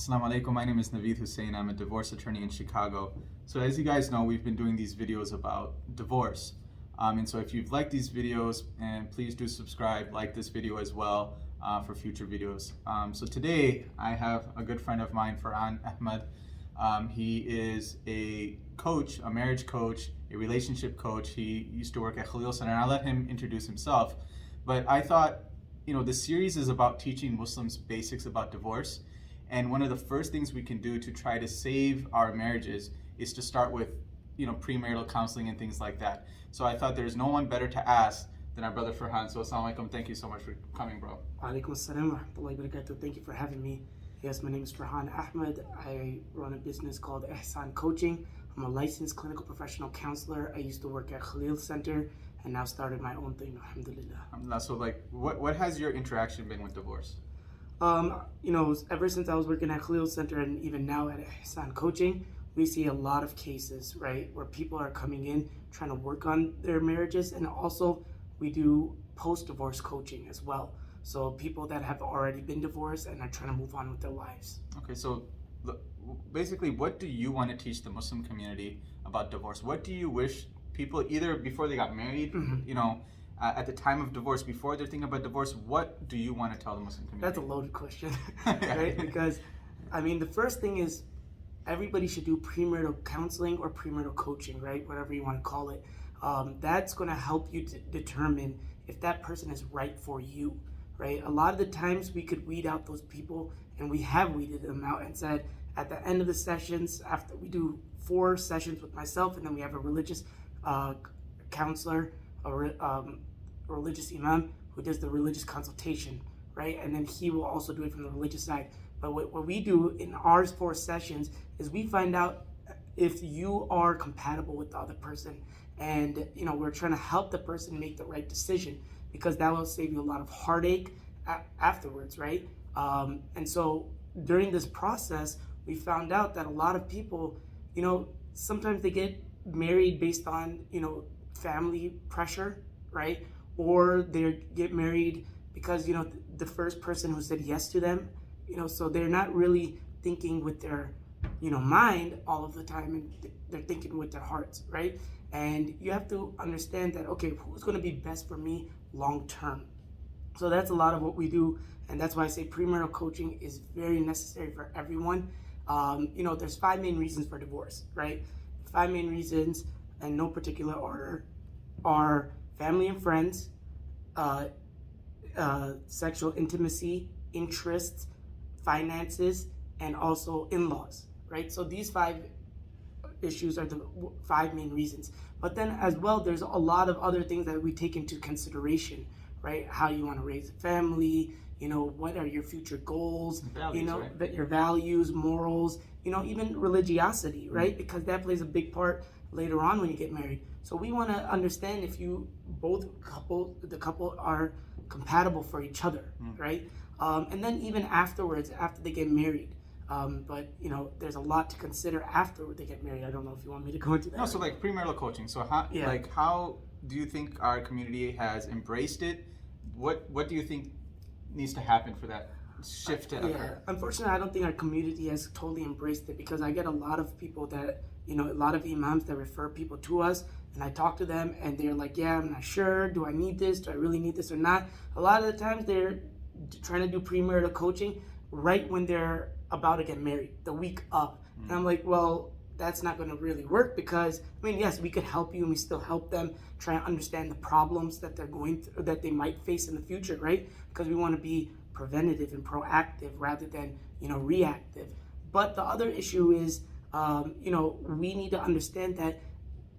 Assalamu alaikum. My name is Naveed Husain. I'm a divorce attorney in Chicago. So as you guys know, we've been doing these videos about divorce. And so if you've liked these videos, and please do subscribe, like this video as well for future videos. So today I have a good friend of mine, Farhan Ahmed. He is a coach, a marriage coach, a relationship coach. He used to work at Khalil Center, and I'll let him introduce himself. But I thought, the series is about teaching Muslims basics about divorce. And one of the first things we can do to try to save our marriages is to start with, premarital counseling and things like that. So I thought there's no one better to ask than our brother Farhan. So assalamu alaikum, thank you so much for coming, bro. Alaikum assalam wa rahmatullahi wa barakatuh. Thank you for having me. Yes, my name is Farhan Ahmed. I run a business called Ihsan Coaching. I'm a licensed clinical professional counselor. I used to work at Khalil Center and now started my own thing, alhamdulillah. So what has your interaction been with divorce? Ever since I was working at Khalil Center and even now at Ihsan Coaching, we see a lot of cases, right, where people are coming in trying to work on their marriages, and also we do post-divorce coaching as well. So people that have already been divorced and are trying to move on with their lives. Okay, so basically, what do you want to teach the Muslim community about divorce? What do you wish people, either before they got married, at the time of divorce, before they're thinking about divorce, what do you want to tell the Muslim community? That's a loaded question, right? Because, the first thing is everybody should do premarital counseling or premarital coaching, right? Whatever you want to call it. That's going to help you to determine if that person is right for you, right? A lot of the times we could weed out those people, and we have weeded them out and said at the end of the sessions, after we do 4 sessions with myself, and then we have a religious counselor, a religious imam who does the religious consultation, right? And then he will also do it from the religious side. But what we do in our 4 sessions is we find out if you are compatible with the other person. And, we're trying to help the person make the right decision, because that will save you a lot of heartache afterwards, right? And so during this process, we found out that a lot of people, sometimes they get married based on, family pressure, right? Or they get married because, the first person who said yes to them, so they're not really thinking with their, mind all of the time, and they're thinking with their hearts, right? And you have to understand that, okay, who's going to be best for me long term? So that's a lot of what we do, and that's why I say premarital coaching is very necessary for everyone. There's 5 main reasons for divorce, right? 5 main reasons, in no particular order, are family and friends, sexual intimacy, interests, finances, and also in-laws, right? So these 5 issues are the 5 main reasons. But then as well, there's a lot of other things that we take into consideration, right? How you want to raise a family, what are your future goals, values, right? Your values, morals, even religiosity, right? Because that plays a big part later on when you get married. So we want to understand if the couple are compatible for each other, right? And then even afterwards, after they get married. But there's a lot to consider after they get married. I don't know if you want me to go into that. No, so like premarital coaching. So how do you think our community has embraced it? What do you think needs to happen for that shift to occur? Unfortunately, I don't think our community has totally embraced it, because I get a lot of people that, a lot of imams that refer people to us, and I talk to them and they're like, yeah, I'm not sure. Do I need this? Do I really need this or not? A lot of the times they're trying to do premarital coaching right when they're about to get married, the week of. And I'm like, well, that's not going to really work, because, yes, we could help you, and we still help them try to understand the problems that they're going through, that they might face in the future, right? Because we want to be preventative and proactive rather than, reactive. But the other issue is, we need to understand that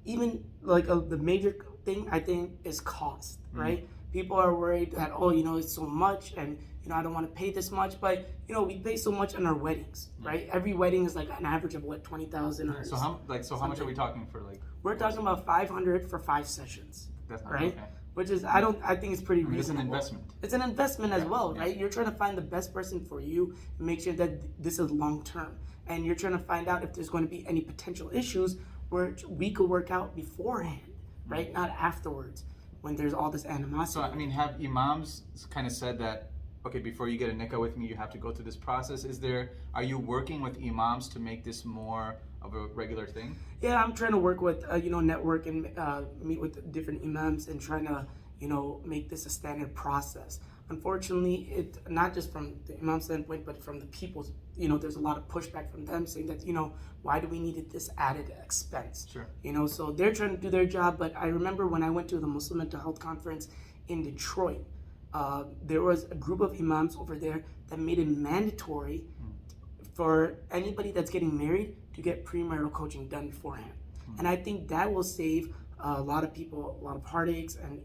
even the major thing, I think, is cost, right? People are worried that, it's so much, and I don't want to pay this much, but we pay so much on our weddings, right? Every wedding is like an average of what, $20,000. So how much are we talking for? We're talking about $500 for 5 sessions, right? Okay. Which is I think it's pretty reasonable. It's an investment. It's an investment as well, right? You're trying to find the best person for you and make sure that this is long term, and you're trying to find out if there's going to be any potential issues where we could work out beforehand, right? Not afterwards when there's all this animosity. So have imams kind of said that okay, before you get a nikah with me, you have to go through this process. Are you working with imams to make this more of a regular thing? Yeah, I'm trying to work with, network and meet with different imams and trying to, make this a standard process. Unfortunately, it not just from the imam standpoint, but from the people's, there's a lot of pushback from them saying that, why do we need this added expense? Sure. So they're trying to do their job. But I remember when I went to the Muslim Mental Health Conference in Detroit, there was a group of imams over there that made it mandatory for anybody that's getting married to get premarital coaching done beforehand. And I think that will save a lot of people a lot of heartaches and,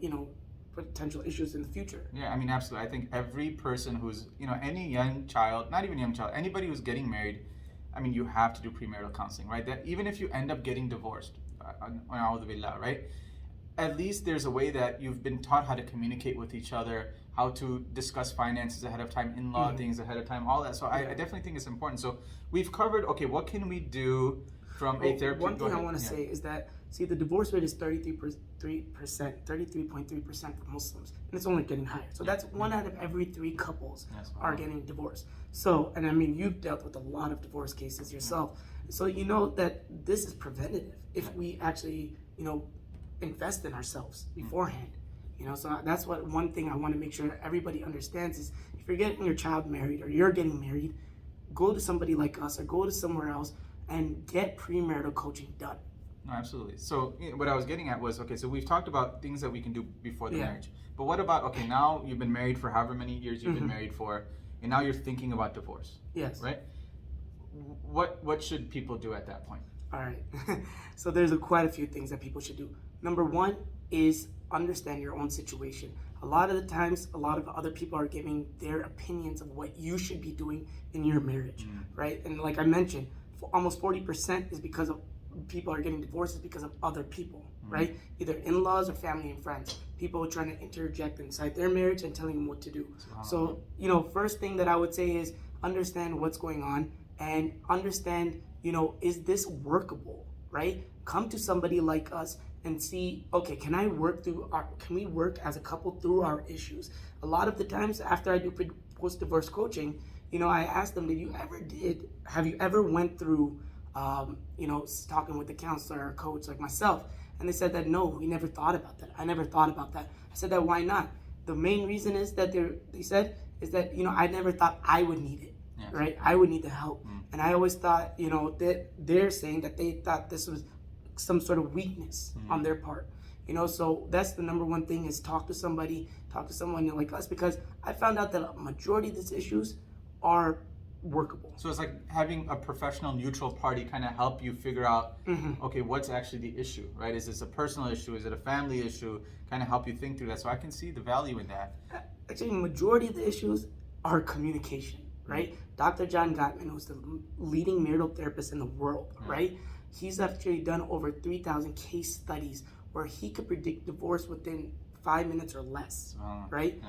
potential issues in the future. Yeah, I mean, absolutely. I think every person who's, any young child, not even young child, anybody who's getting married, I mean, you have to do premarital counseling, right? That even if you end up getting divorced, right? At least there's a way that you've been taught how to communicate with each other, how to discuss finances ahead of time, in-law things ahead of time, all that. So I definitely think it's important. So we've covered, okay, what can we do from a therapy? One thing I want to say is that, the divorce rate is 33.3% for Muslims, and it's only getting higher. So that's 1 out of every 3 couples are getting divorced. So, and I mean, you've dealt with a lot of divorce cases yourself. So you know that this is preventative if we actually, invest in ourselves beforehand. So that's one thing I want to make sure everybody understands is if you're getting your child married or you're getting married, go to somebody like us or go to somewhere else and get premarital coaching done. No, absolutely. So what I was getting at was, okay, so we've talked about things that we can do before the marriage. But what about, okay, now you've been married for however many years you've been married for, and now you're thinking about divorce. Yes. Right? What should people do at that point? All right. So there's quite a few things that people should do. Number 1 is understand your own situation. A lot of the times, a lot of other people are giving their opinions of what you should be doing in your marriage, right? And like I mentioned, almost 40% is because of people are getting divorces because of other people, right? Either in-laws or family and friends. People are trying to interject inside their marriage and telling them what to do. So, first thing that I would say is understand what's going on and understand, is this workable, right? Come to somebody like us and see, okay, can we work as a couple through our issues? A lot of the times after I do post-divorce coaching, I ask them, have you ever went through, talking with a counselor or a coach like myself? And they said that, no, we never thought about that. I never thought about that. I said that, why not? The main reason is that they said I never thought I would need it, right? I would need the help. And I always thought, that they're saying that they thought this was some sort of weakness on their part. So that's the number 1 thing is talk to someone like us, because I found out that a majority of these issues are workable. So it's like having a professional neutral party kind of help you figure out, okay, what's actually the issue, right? Is this a personal issue? Is it a family issue? Kind of help you think through that. So I can see the value in that. Actually, majority of the issues are communication, right? Dr. John Gottman, who's the leading marital therapist in the world, right? He's actually done over 3,000 case studies where he could predict divorce within 5 minutes or less, right?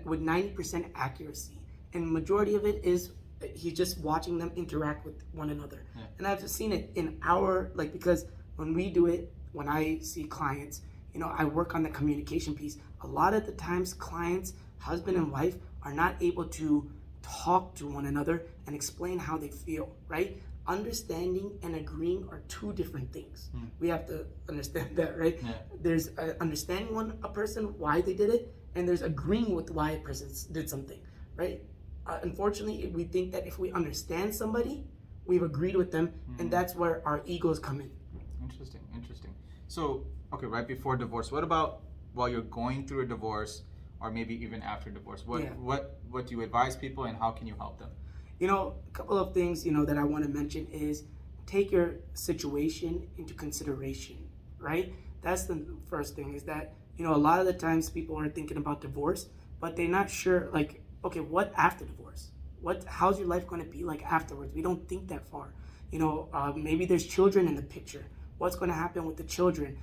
With 90% accuracy. And majority of it is he's just watching them interact with one another. And I've seen it in because when we do it, when I see clients, I work on the communication piece. A lot of the times clients, husband and wife, are not able to talk to one another and explain how they feel, right? Understanding and agreeing are 2 different things. We have to understand that, right? There's understanding a person why they did it, and there's agreeing with why a person did something, right? Unfortunately, we think that if we understand somebody, we've agreed with them, and that's where our egos come in. Interesting. So, okay, right before divorce, what about while you're going through a divorce, or maybe even after divorce? What do you advise people, and how can you help them? A couple of things, that I want to mention is take your situation into consideration, right? That's the first thing is that, a lot of the times people are thinking about divorce, but they're not sure, okay, what after divorce? How's your life going to be like afterwards? We don't think that far. Maybe there's children in the picture. What's going to happen with the children?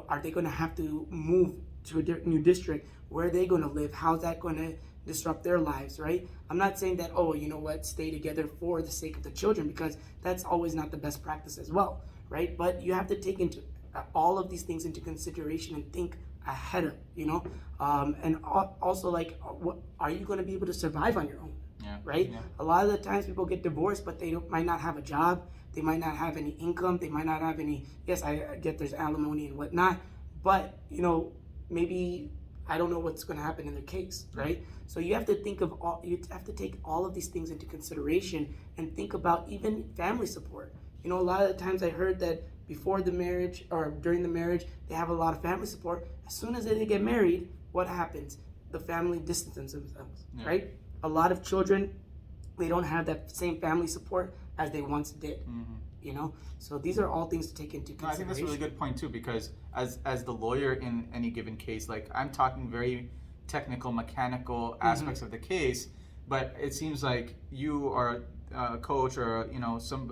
Are they going to have to move to a new district? Where are they going to live? How's that going to disrupt their lives, right? I'm not saying that, stay together for the sake of the children, because that's always not the best practice as well, right? But you have to take into all of these things into consideration and think ahead of, and also like, what are you going to be able to survive on your own? Yeah. Right? Yeah. A lot of the times people get divorced, but they might not have a job. They might not have any income. They might not have any, yes, I get there's alimony and whatnot, but, maybe I don't know what's going to happen in their case, right? So you have to you have to take all of these things into consideration and think about even family support. A lot of the times I heard that before the marriage or during the marriage, they have a lot of family support. As soon as they get married, what happens? The family distances themselves, right? A lot of children, they don't have that same family support as they once did. So these are all things to take into consideration. I think that's a really good point too, because as the lawyer in any given case, like I'm talking very technical, mechanical aspects of the case, but it seems like you are a coach or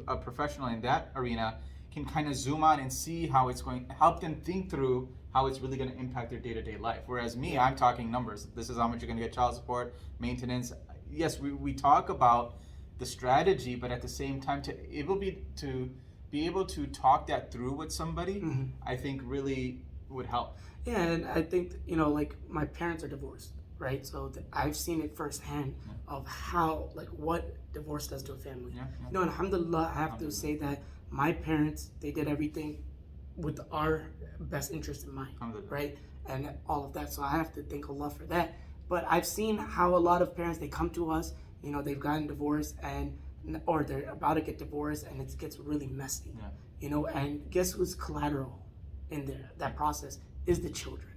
a professional in that arena can kind of zoom out and see how it's going, help them think through how it's really going to impact their day-to-day life. Whereas me, I'm talking numbers. This is how much you're going to get child support, maintenance. Yes, we talk about the strategy, but at the same time, to be able to talk that through with somebody, I think really would help. Yeah, and I think, like my parents are divorced, right? So I've seen it firsthand of how, like, what divorce does to a family. And alhamdulillah, I have to say that my parents, they did everything with our best interest in mind, right? And all of that. So I have to thank Allah for that. But I've seen how a lot of parents, they come to us, they've gotten divorced or they're about to get divorced, and it gets really messy. And guess who's collateral in there? That process is the children.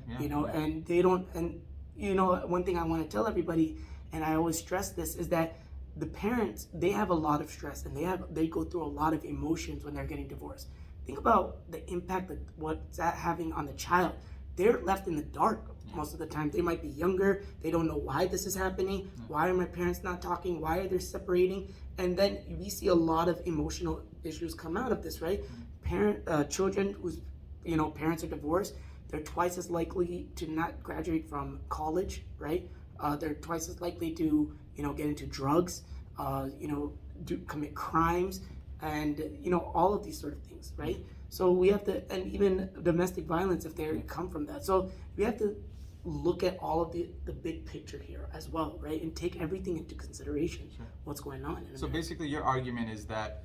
And they don't. And one thing I want to tell everybody, and I always stress this, is that the parents, they have a lot of stress and they go through a lot of emotions when they're getting divorced. Think about the impact that what's that having on the child. They're left in the dark most of the time. They might be younger. They don't know why this is happening. Why are my parents not talking? Why are they separating? And then we see a lot of emotional issues come out of this, right? Children whose parents are divorced, they're twice as likely to not graduate from college, right? They're twice as likely to get into drugs, commit crimes, and all of these sort of things, right? So we have to, and even domestic violence if they come from that. So we have to look at all of the big picture here as well, right? And take everything into consideration, what's going on. So basically your argument is that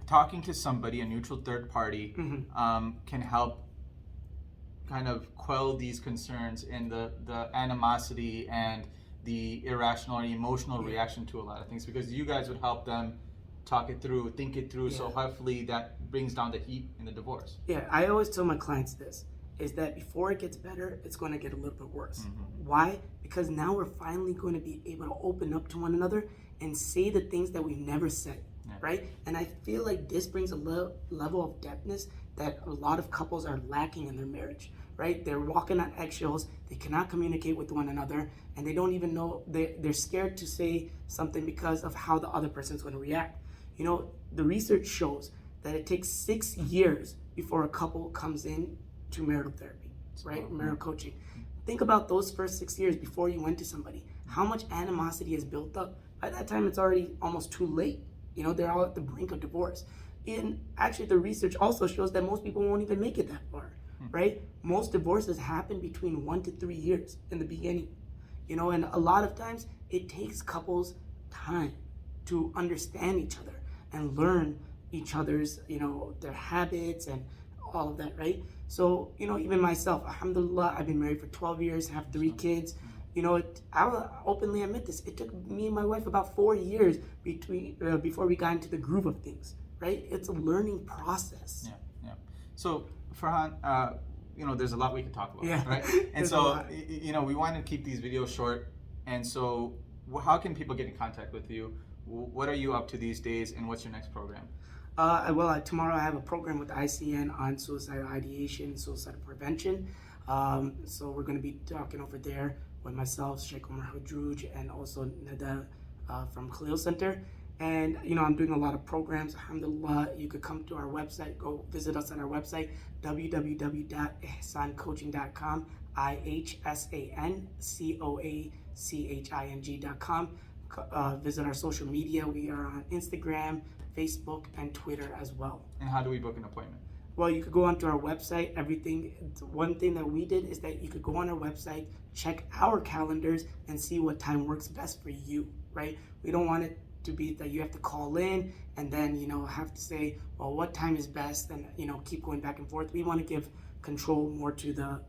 talking to somebody, a neutral third party, can help kind of quell these concerns and the animosity and the irrational or emotional reaction to a lot of things, because you guys would help them talk it through, think it through, so hopefully that brings down the heat in the divorce. Yeah, I always tell my clients this, is that before it gets better, it's going to get a little bit worse. Why? Because now we're finally going to be able to open up to one another and say the things that we've never said, right? And I feel like this brings a level of depthness that a lot of couples are lacking in their marriage, right? They're walking on eggshells, they cannot communicate with one another, and they don't even know, they're scared to say something because of how the other person's going to react. The research shows that it takes 6 years before a couple comes in to marital therapy, right? Marital coaching. Think about those first 6 years before you went to somebody. How much animosity is built up? By that time, it's already almost too late. They're all at the brink of divorce. And actually, the research also shows that most people won't even make it that far, right? Most divorces happen between 1 to 3 years in the beginning, and a lot of times it takes couples time to understand each other and learn each other's, their habits and all of that, right? So, even myself, alhamdulillah, I've been married for 12 years, have 3 kids. I will openly admit this. It took me and my wife about 4 years before we got into the groove of things, right? It's a learning process. Yeah. So, Farhan, there's a lot we could talk about, right? And so, we want to keep these videos short. And so, how can people get in contact with you? What are you up to these days, and what's your next program? Tomorrow I have a program with ICN on suicidal ideation, suicide prevention. So we're going to be talking over there with myself, Sheikh Omar Hudruj, and also Nada from Khalil Center. And, I'm doing a lot of programs. Alhamdulillah, you could come to our website, go visit us on our website, www.ihsancoaching.com, IHSANCOACHING.com. Visit our social media. We are on Instagram, Facebook, and Twitter as well. And how do we book an appointment? Well, you could go onto our website. One thing that we did is that you could go on our website, check our calendars, and see what time works best for you, right? We don't want it to be that you have to call in and then, have to say, well, what time is best, and, keep going back and forth. We want to give control more to the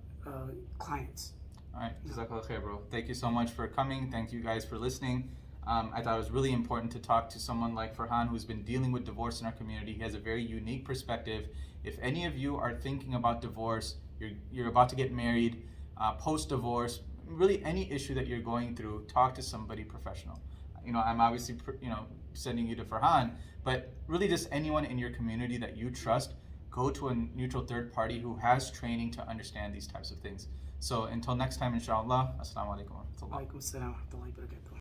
clients. All right, Jazakallah khair, bro. Thank you so much for coming. Thank you guys for listening. I thought it was really important to talk to someone like Farhan, who's been dealing with divorce in our community. He has a very unique perspective. If any of you are thinking about divorce, you're about to get married, post-divorce, really any issue that you're going through, talk to somebody professional. I'm obviously, sending you to Farhan, but really just anyone in your community that you trust, go to a neutral third party who has training to understand these types of things. So until next time, inshallah, assalamu alaikum wa rahmatullah. Wa alaikum assalam wa rahmatullahi wa barakatuh.